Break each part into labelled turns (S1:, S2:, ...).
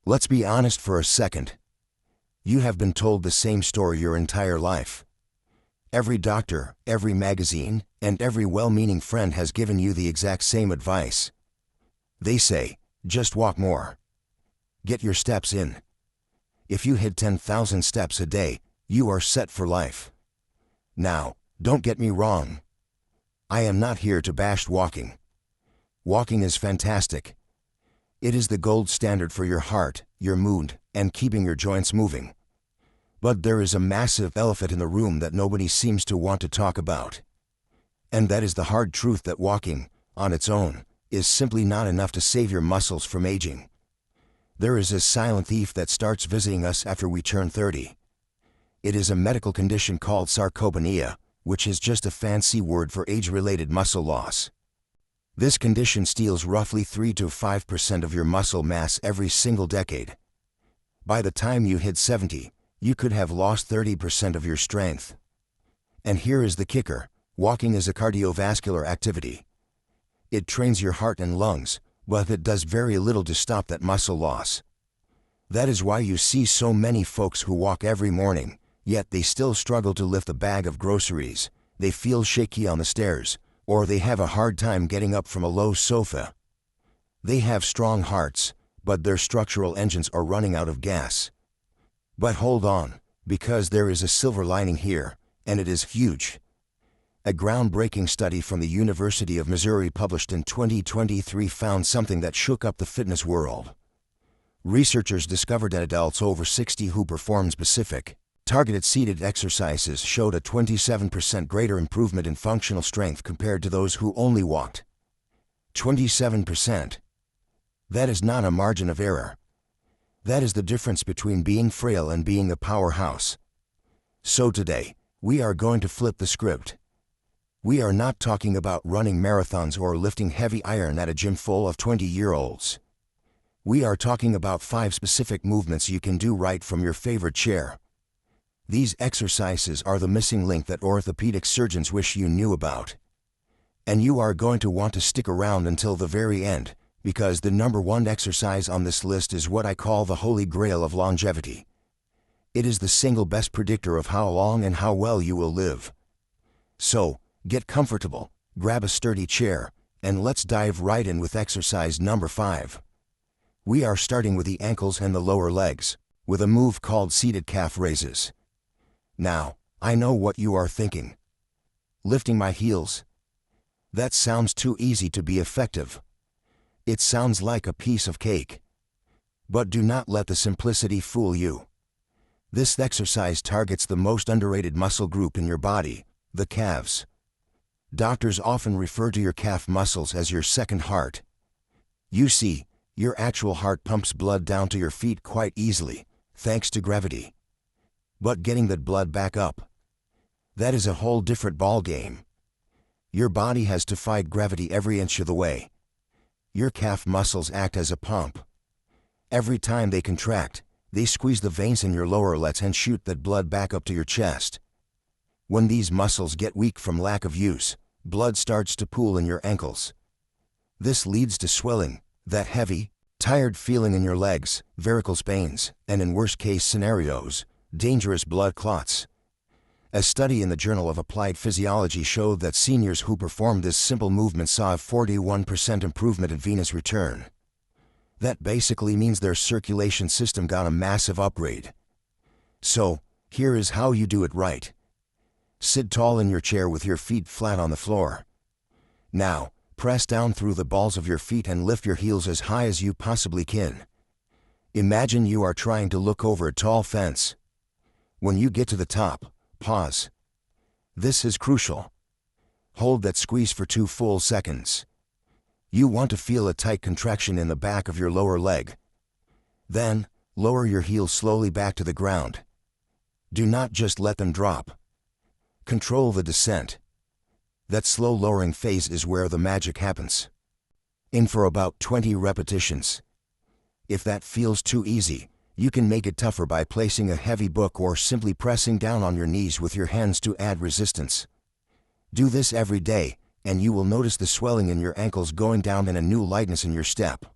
S1: Let's be honest for a second. You have been told the same story your entire life. Every doctor, every magazine, and every well-meaning friend has given you the exact same advice. They say, just walk more. Get your steps in. If you hit 10,000 steps a day, you are set for life. Now, don't get me wrong. I am not here to bash walking. Walking is fantastic. It is the gold standard for your heart, your mood, and keeping your joints moving. But there is a massive elephant in the room that nobody seems to want to talk about. And that is the hard truth that walking, on its own, is simply not enough to save your muscles from aging. There is a silent thief that starts visiting us after we turn 30. It is a medical condition called sarcopenia, which is just a fancy word for age-related muscle loss. This condition steals roughly 3 to 5% of your muscle mass every single decade. By the time you hit 70, you could have lost 30% of your strength. And here is the kicker: walking is a cardiovascular activity. It trains your heart and lungs, but it does very little to stop that muscle loss. That is why you see so many folks who walk every morning, yet they still struggle to lift a bag of groceries, they feel shaky on the stairs, or they have a hard time getting up from a low sofa. They have strong hearts, but their structural engines are running out of gas. But hold on, because there is a silver lining here, and it is huge. A groundbreaking study from the University of Missouri published in 2023 found something that shook up the fitness world. Researchers discovered that adults over 60 who performed specific, targeted seated exercises showed a 27% greater improvement in functional strength compared to those who only walked. 27%. That is not a margin of error. That is the difference between being frail and being a powerhouse. So today, we are going to flip the script. We are not talking about running marathons or lifting heavy iron at a gym full of 20-year-olds. We are talking about 5 specific movements you can do right from your favorite chair. These exercises are the missing link that orthopedic surgeons wish you knew about. And you are going to want to stick around until the very end, because the number 1 exercise on this list is what I call the Holy Grail of longevity. It is the single best predictor of how long and how well you will live. So, get comfortable, grab a sturdy chair, and let's dive right in with exercise number 5. We are starting with the ankles and the lower legs, with a move called seated calf raises. Now, I know what you are thinking. Lifting my heels? That sounds too easy to be effective. It sounds like a piece of cake. But do not let the simplicity fool you. This exercise targets the most underrated muscle group in your body, the calves. Doctors often refer to your calf muscles as your second heart. You see, your actual heart pumps blood down to your feet quite easily, thanks to gravity. But getting that blood back up, that is a whole different ballgame. Your body has to fight gravity every inch of the way. Your calf muscles act as a pump. Every time they contract, they squeeze the veins in your lower lats and shoot that blood back up to your chest. When these muscles get weak from lack of use, blood starts to pool in your ankles. This leads to swelling, that heavy, tired feeling in your legs, varicose veins, and in worst-case scenarios, dangerous blood clots. A study in the Journal of Applied Physiology showed that seniors who performed this simple movement saw a 41% improvement in venous return. That basically means their circulation system got a massive upgrade. So, here is how you do it right. Sit tall in your chair with your feet flat on the floor. Now, press down through the balls of your feet and lift your heels as high as you possibly can. Imagine you are trying to look over a tall fence. When you get to the top, pause. This is crucial. Hold that squeeze for 2 full seconds. You want to feel a tight contraction in the back of your lower leg. Then, lower your heels slowly back to the ground. Do not just let them drop. Control the descent. That slow lowering phase is where the magic happens. In for about 20 repetitions. If that feels too easy, you can make it tougher by placing a heavy book or simply pressing down on your knees with your hands to add resistance. Do this every day, and you will notice the swelling in your ankles going down and a new lightness in your step.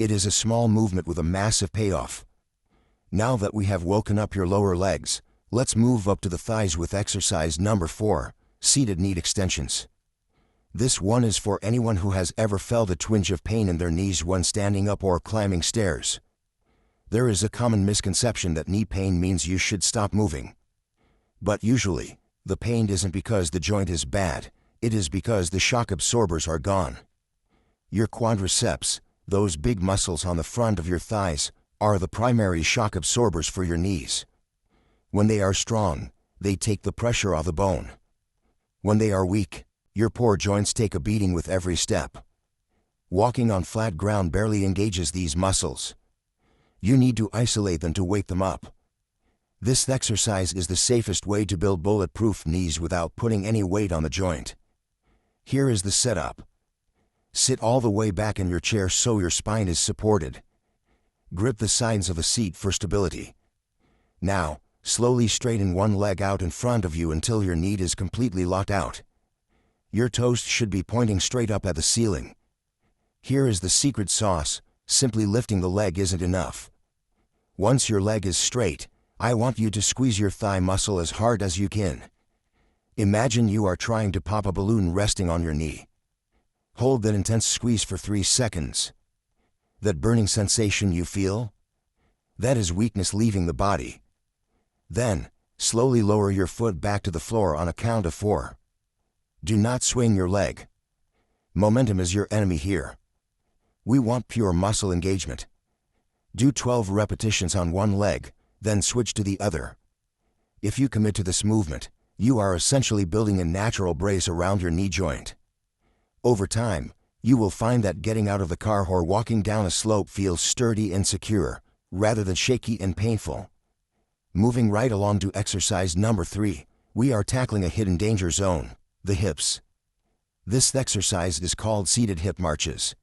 S1: It is a small movement with a massive payoff. Now that we have woken up your lower legs, let's move up to the thighs with exercise number 4, seated knee extensions. This one is for anyone who has ever felt a twinge of pain in their knees when standing up or climbing stairs. There is a common misconception that knee pain means you should stop moving. But usually, the pain isn't because the joint is bad, it is because the shock absorbers are gone. Your quadriceps, those big muscles on the front of your thighs, are the primary shock absorbers for your knees. When they are strong, they take the pressure off the bone. When they are weak, your poor joints take a beating with every step. Walking on flat ground barely engages these muscles. You need to isolate them to wake them up. This exercise is the safest way to build bulletproof knees without putting any weight on the joint. Here is the setup. Sit all the way back in your chair so your spine is supported. Grip the sides of the seat for stability. Now, slowly straighten one leg out in front of you until your knee is completely locked out. Your toes should be pointing straight up at the ceiling. Here is the secret sauce: simply lifting the leg isn't enough. Once your leg is straight, I want you to squeeze your thigh muscle as hard as you can. Imagine you are trying to pop a balloon resting on your knee. Hold that intense squeeze for 3 seconds. That burning sensation you feel? That is weakness leaving the body. Then, slowly lower your foot back to the floor on a count of 4. Do not swing your leg. Momentum is your enemy here. We want pure muscle engagement. Do 12 repetitions on one leg, then switch to the other. If you commit to this movement, you are essentially building a natural brace around your knee joint. Over time, you will find that getting out of the car or walking down a slope feels sturdy and secure, rather than shaky and painful. Moving right along to exercise number 3, we are tackling a hidden danger zone: the hips. This exercise is called seated hip marches.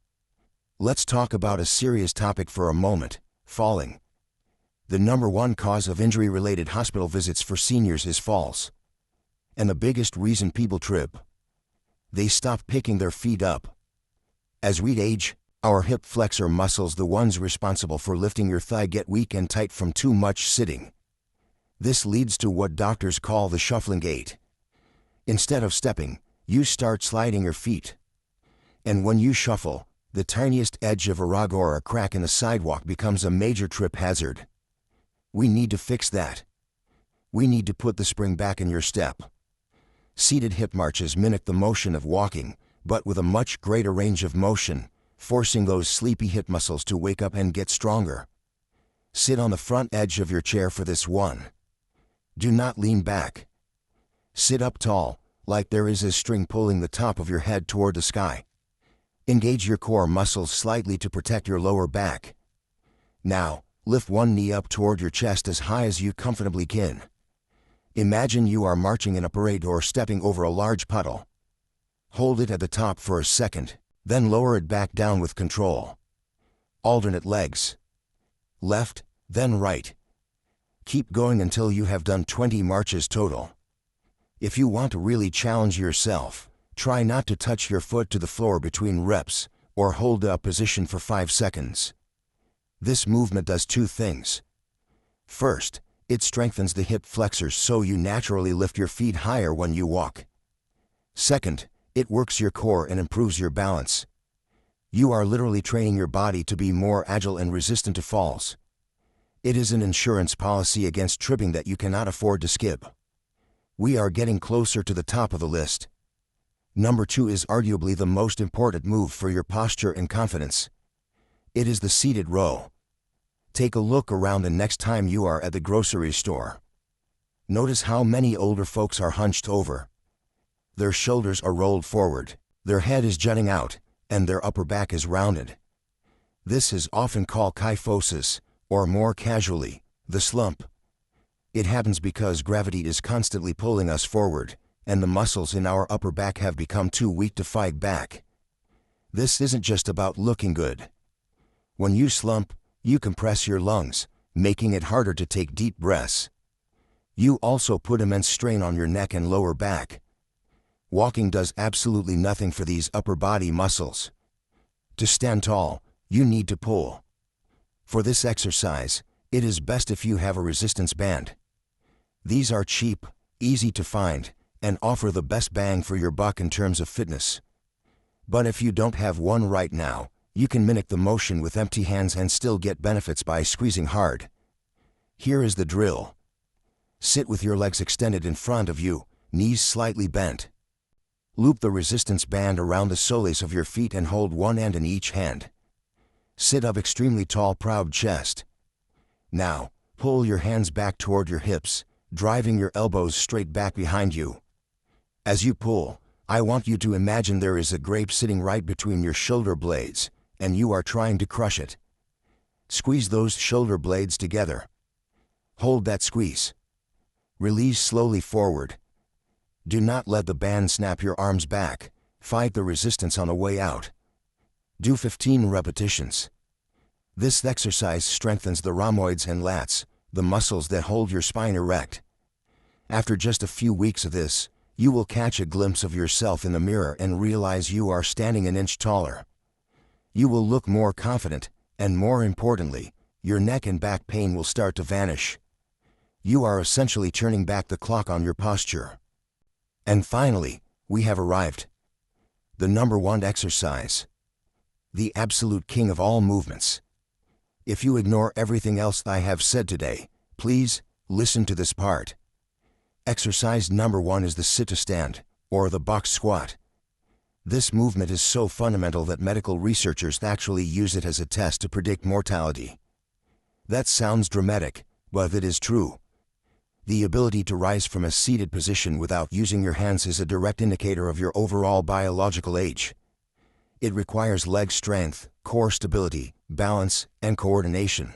S1: Let's talk about a serious topic for a moment: falling. The number one cause of injury-related hospital visits for seniors is falls. And the biggest reason people trip: they stop picking their feet up. As we age, our hip flexor muscles, the ones responsible for lifting your thigh, get weak and tight from too much sitting. This leads to what doctors call the shuffling gait. Instead of stepping, you start sliding your feet. And when you shuffle, the tiniest edge of a rug or a crack in the sidewalk becomes a major trip hazard. We need to fix that. We need to put the spring back in your step. Seated hip marches mimic the motion of walking, but with a much greater range of motion, forcing those sleepy hip muscles to wake up and get stronger. Sit on the front edge of your chair for this one. Do not lean back. Sit up tall, like there is a string pulling the top of your head toward the sky. Engage your core muscles slightly to protect your lower back. Now, lift one knee up toward your chest as high as you comfortably can. Imagine you are marching in a parade or stepping over a large puddle. Hold it at the top for a second, then lower it back down with control. Alternate legs. Left, then right. Keep going until you have done 20 marches total. If you want to really challenge yourself, try not to touch your foot to the floor between reps, or hold up position for 5 seconds. This movement does 2 things. First, it strengthens the hip flexors so you naturally lift your feet higher when you walk. Second, it works your core and improves your balance. You are literally training your body to be more agile and resistant to falls. It is an insurance policy against tripping that you cannot afford to skip. We are getting closer to the top of the list. Number 2 is arguably the most important move for your posture and confidence. It is the seated row. Take a look around the next time you are at the grocery store. Notice how many older folks are hunched over. Their shoulders are rolled forward, their head is jutting out, and their upper back is rounded. This is often called kyphosis, or more casually, the slump. It happens because gravity is constantly pulling us forward, and the muscles in our upper back have become too weak to fight back. This isn't just about looking good. When you slump, you compress your lungs, making it harder to take deep breaths. You also put immense strain on your neck and lower back. Walking does absolutely nothing for these upper body muscles. To stand tall, You need to pull. For this exercise, it is best if you have a resistance band. These are cheap, easy to find, and offer the best bang for your buck in terms of fitness. But if you don't have one right now, you can mimic the motion with empty hands and still get benefits by squeezing hard. Here is the drill. Sit with your legs extended in front of you, knees slightly bent. Loop the resistance band around the soles of your feet and hold one end in each hand. Sit up extremely tall, proud chest. Now, pull your hands back toward your hips, driving your elbows straight back behind you. As you pull, I want you to imagine there is a grape sitting right between your shoulder blades, and you are trying to crush it. Squeeze those shoulder blades together. Hold that squeeze. Release slowly forward. Do not let the band snap your arms back. Fight the resistance on the way out. Do 15 repetitions. This exercise strengthens the rhomboids and lats, the muscles that hold your spine erect. After just a few weeks of this, you will catch a glimpse of yourself in the mirror and realize you are standing an inch taller. You will look more confident, and more importantly, your neck and back pain will start to vanish. You are essentially turning back the clock on your posture. And finally, we have arrived. The number one exercise. The absolute king of all movements. If you ignore everything else I have said today, please, listen to this part. Exercise number one is the sit-to-stand, or the box squat. This movement is so fundamental that medical researchers actually use it as a test to predict mortality. That sounds dramatic, but it is true. The ability to rise from a seated position without using your hands is a direct indicator of your overall biological age. It requires leg strength, core stability, balance, and coordination.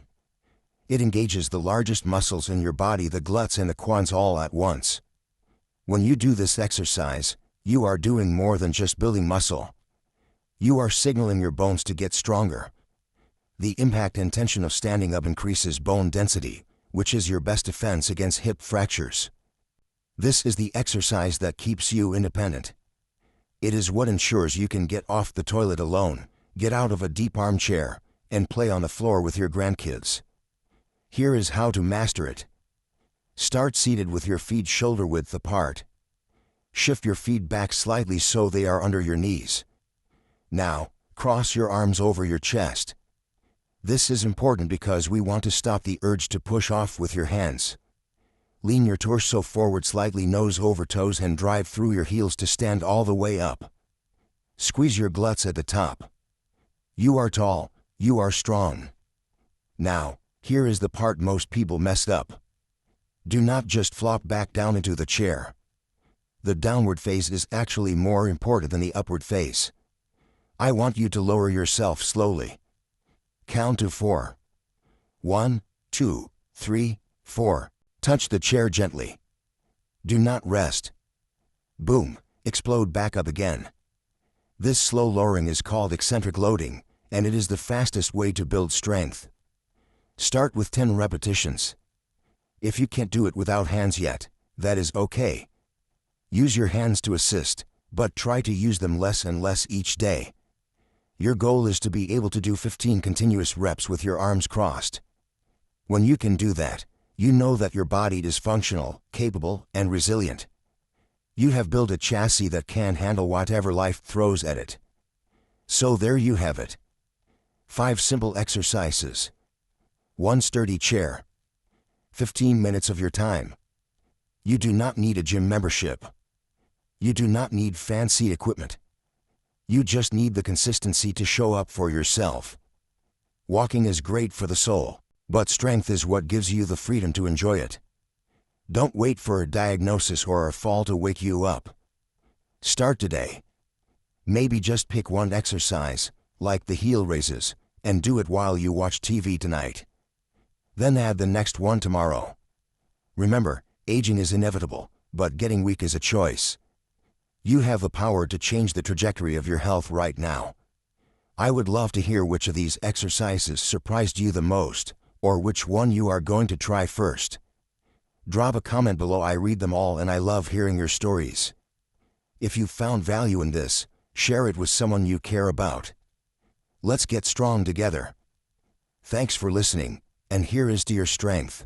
S1: It engages the largest muscles in your body, the glutes and the quads, all at once. When you do this exercise, you are doing more than just building muscle. You are signaling your bones to get stronger. The impact and tension of standing up increases bone density, which is your best defense against hip fractures. This is the exercise that keeps you independent. It is what ensures you can get off the toilet alone, get out of a deep armchair, and play on the floor with your grandkids. Here is how to master it. Start seated with your feet shoulder width apart. Shift your feet back slightly so they are under your knees. Now, cross your arms over your chest. This is important because we want to stop the urge to push off with your hands. Lean your torso forward slightly, nose over toes, and drive through your heels to stand all the way up. Squeeze your glutes at the top. You are tall, you are strong. Now, here is the part most people messed up. Do not just flop back down into the chair. The downward phase is actually more important than the upward phase. I want you to lower yourself slowly. Count to 4. 1, 2, 3, 4. Touch the chair gently. Do not rest. Boom, explode back up again. This slow lowering is called eccentric loading, and it is the fastest way to build strength. Start with 10 repetitions. If you can't do it without hands yet, that is okay. Use your hands to assist, but try to use them less and less each day. Your goal is to be able to do 15 continuous reps with your arms crossed. When you can do that, you know that your body is functional, capable, and resilient. You have built a chassis that can handle whatever life throws at it. So there you have it. 5 simple exercises. 1 sturdy chair. 15 minutes of your time. You do not need a gym membership. You do not need fancy equipment. You just need the consistency to show up for yourself. Walking is great for the soul, but strength is what gives you the freedom to enjoy it. Don't wait for a diagnosis or a fall to wake you up. Start today. Maybe just pick one exercise, like the heel raises, and do it while you watch TV tonight. Then add the next one tomorrow. Remember, aging is inevitable, but getting weak is a choice. You have the power to change the trajectory of your health right now. I would love to hear which of these exercises surprised you the most, or which one you are going to try first. Drop a comment below. I read them all and I love hearing your stories. If you found value in this, share it with someone you care about. Let's get strong together. Thanks for listening, and here is to your strength.